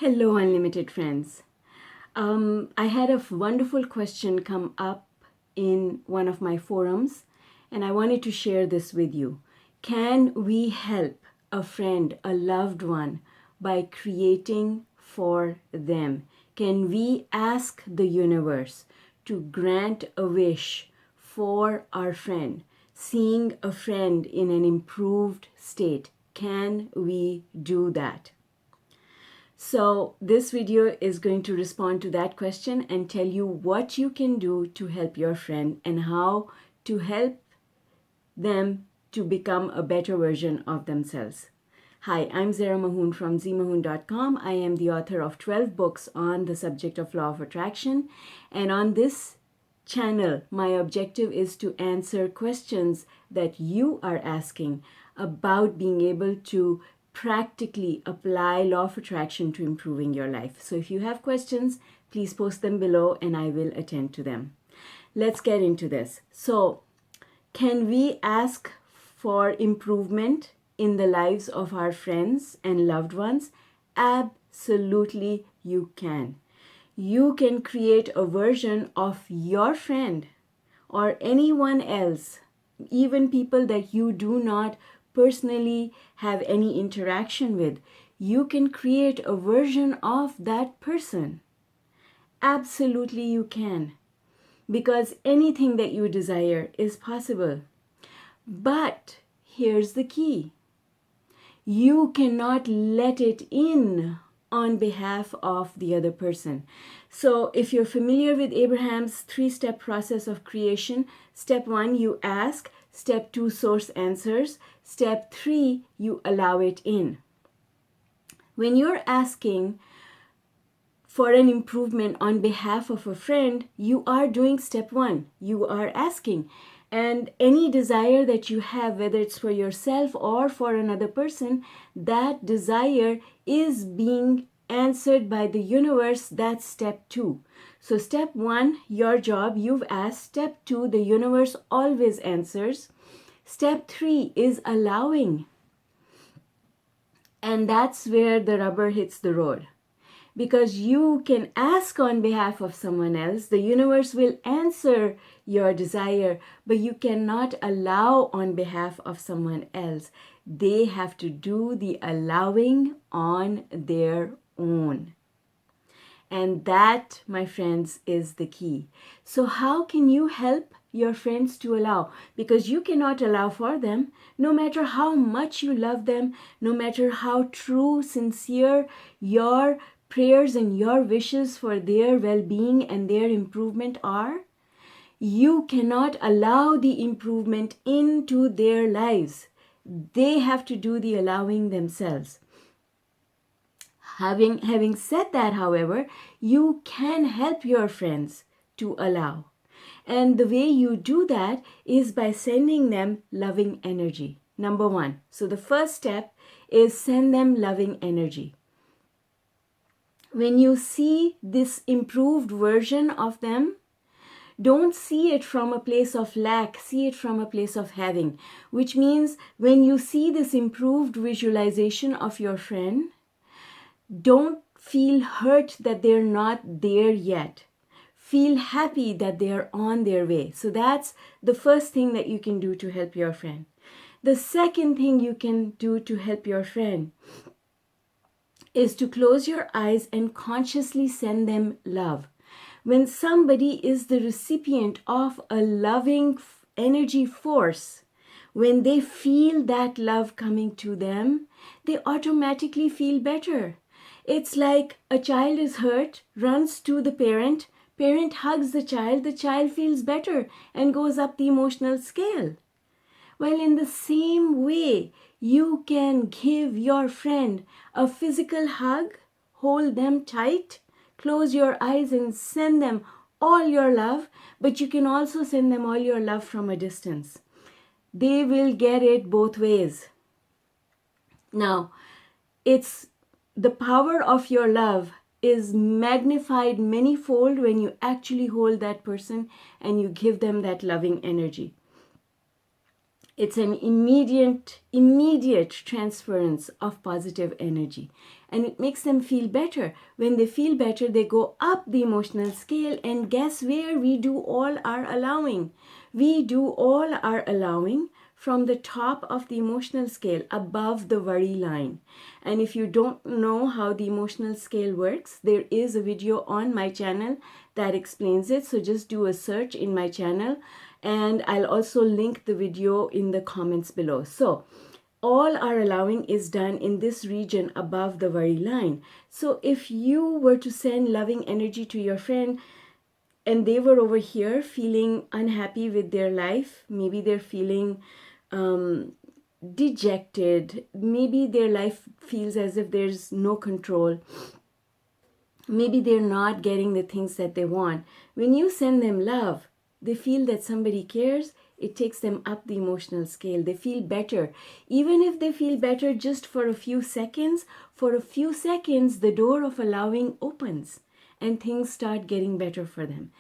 Hello, unlimited friends. I had a wonderful question come up in one of my forums, and I wanted to share this with you. Can we help a friend, a loved one, by creating for them? Can we ask the universe to grant a wish for our friend, seeing a friend in an improved state? Can we do that? So this video is going to respond to that question and tell you what you can do to help your friend and how to help them to become a better version of themselves. Hi, I'm ZMAHOON from ZMAHOON.com. I am the author of 12 books on the subject of law of attraction. And on this channel, my objective is to answer questions that you are asking about being able to practically apply law of attraction to improving your life. So if you have questions, please post them below and I will attend to them. Let's get into this. So, can we ask for improvement in the lives of our friends and loved ones? Absolutely, you can. You can create a version of your friend or anyone else, even people that you do not personally have any interaction with. You can create a version of that person. Absolutely, you can. Because anything that you desire is possible. But here's the key. You cannot let it in on behalf of the other person. So if you're familiar with Abraham's 3-step process of creation, step 1, you ask. Step 2, source answers. Step 3, you allow it in. When you're asking for an improvement on behalf of a friend, you are doing step 1. You are asking. And any desire that you have, whether it's for yourself or for another person, that desire is being answered by the universe. That's step 2. So step 1, your job, you've asked. Step 2, the universe always answers. Step 3 is allowing. And that's where the rubber hits the road. Because you can ask on behalf of someone else, the universe will answer your desire, but you cannot allow on behalf of someone else. They have to do the allowing on their own. And that, my friends, is the key. So how can you help your friends to allow? Because you cannot allow for them, no matter how much you love them, no matter how true, sincere your prayers and your wishes for their well-being and their improvement are. You cannot allow the improvement into their lives. They have to do the allowing themselves. Having said that, however, you can help your friends to allow. And the way you do that is by sending them loving energy. Number 1. So the first step is send them loving energy. When you see this improved version of them, don't see it from a place of lack, see it from a place of having. Which means when you see this improved visualization of your friend, don't feel hurt that they're not there yet. Feel happy that they're on their way. So that's the first thing that you can do to help your friend. The second thing you can do to help your friend is to close your eyes and consciously send them love. When somebody is the recipient of a loving energy force, when they feel that love coming to them, they automatically feel better. It's like a child is hurt, runs to the parent hugs the child feels better and goes up the emotional scale. Well, in the same way, you can give your friend a physical hug, hold them tight, close your eyes and send them all your love, but you can also send them all your love from a distance. They will get it both ways. Now, it's the power of your love is magnified manyfold when you actually hold that person and you give them that loving energy. It's an immediate transference of positive energy. And it makes them feel better. When they feel better, they go up the emotional scale. And guess where we do all our allowing? We do all our allowing from the top of the emotional scale, above the worry line. And if you don't know how the emotional scale works, there is a video on my channel that explains it. So just do a search in my channel, and I'll also link the video in the comments below. So all our allowing is done in this region above the worry line. So if you were to send loving energy to your friend and they were over here feeling unhappy with their life, maybe they're feeling dejected, maybe their life feels as if there's no control, maybe they're not getting the things that they want. When you send them love, they feel that somebody cares. It takes them up the emotional scale. They feel better. Even if they feel better just for a few seconds, the door of allowing opens and things start getting better for them.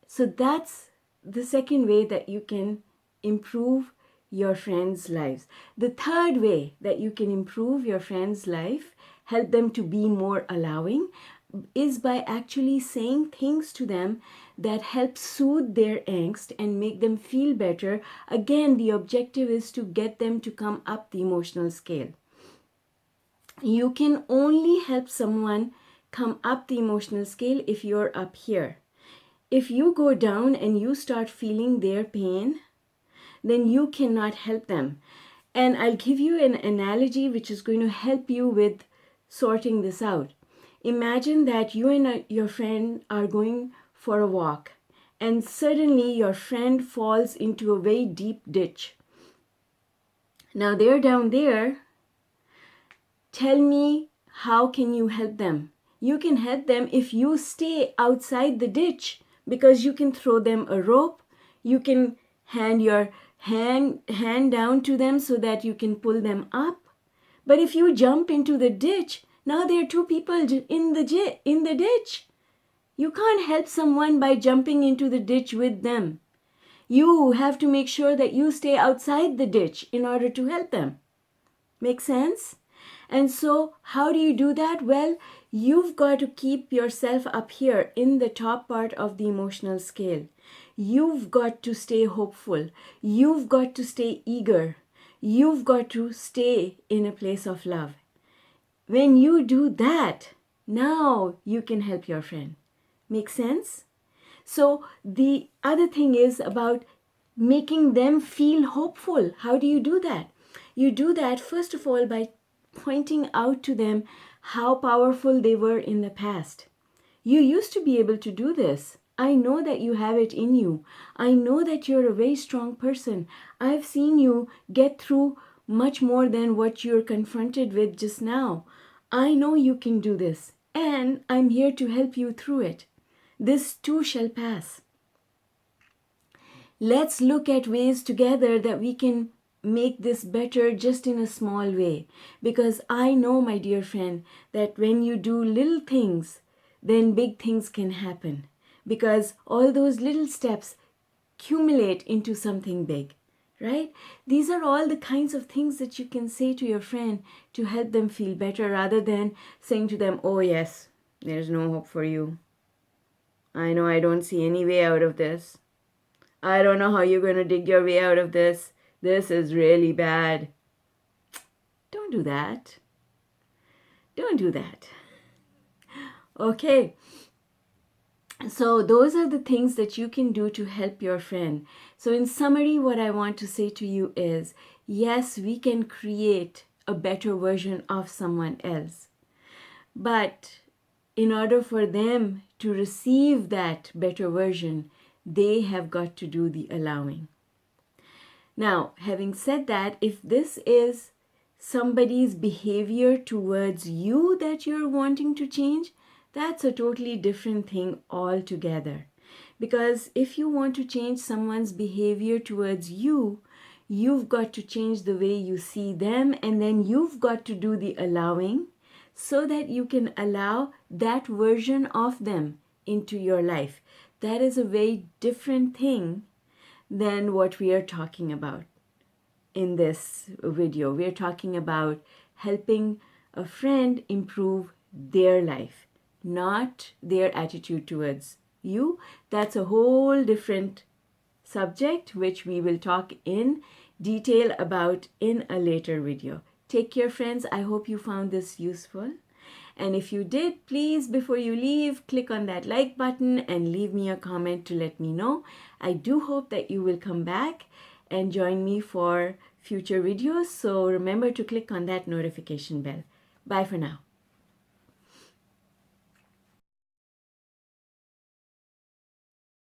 So that's the second way that you can improve your friends' lives. The third way that you can improve your friend's life, help them to be more allowing, is by actually saying things to them that help soothe their angst and make them feel better. Again, the objective is to get them to come up the emotional scale. You can only help someone come up the emotional scale if you're up here. If you go down and you start feeling their pain, then you cannot help them. And I'll give you an analogy which is going to help you with sorting this out. Imagine that you and your friend are going for a walk, and suddenly your friend falls into a very deep ditch. Now they're down there. Tell me, how can you help them? You can help them if you stay outside the ditch, because you can throw them a rope. You can hand your hand down to them so that you can pull them up. But if you jump into the ditch, now there are two people in the ditch. You can't help someone by jumping into the ditch with them. You have to make sure that you stay outside the ditch in order to help them. Make sense? And so how do you do that? Well, you've got to keep yourself up here in the top part of the emotional scale. You've got to stay hopeful. You've got to stay eager. You've got to stay in a place of love. When you do that, now you can help your friend. Make sense? So the other thing is about making them feel hopeful. How do you do that? You do that, first of all, by pointing out to them how powerful they were in the past. You used to be able to do this. I know that you have it in you. I know that you're a very strong person. I've seen you get through much more than what you're confronted with just now. I know you can do this, and I'm here to help you through it. This too shall pass. Let's look at ways together that we can make this better just in a small way. Because I know, my dear friend, that when you do little things, then big things can happen. Because all those little steps accumulate into something big, right? These are all the kinds of things that you can say to your friend to help them feel better, rather than saying to them, oh yes, there's no hope for you. I know I don't see any way out of this. I don't know how you're going to dig your way out of this. This is really bad. Don't do that. Don't do that. Okay. So those are the things that you can do to help your friend. So in summary, what I want to say to you is, yes, we can create a better version of someone else. But in order for them to receive that better version, they have got to do the allowing. Now, having said that, if this is somebody's behavior towards you that you're wanting to change, that's a totally different thing altogether. Because if you want to change someone's behavior towards you, you've got to change the way you see them, and then you've got to do the allowing so that you can allow that version of them into your life. That is a very different thing than what we are talking about. in this video. We're talking about helping a friend improve their life, not their attitude towards you. That's a whole different subject, which we will talk in detail about in a later video. Take care, friends. I hope you found this useful. And if you did, please, before you leave, click on that like button and leave me a comment to let me know. I do hope that you will come back and join me for future videos. So remember to click on that notification bell. Bye for now.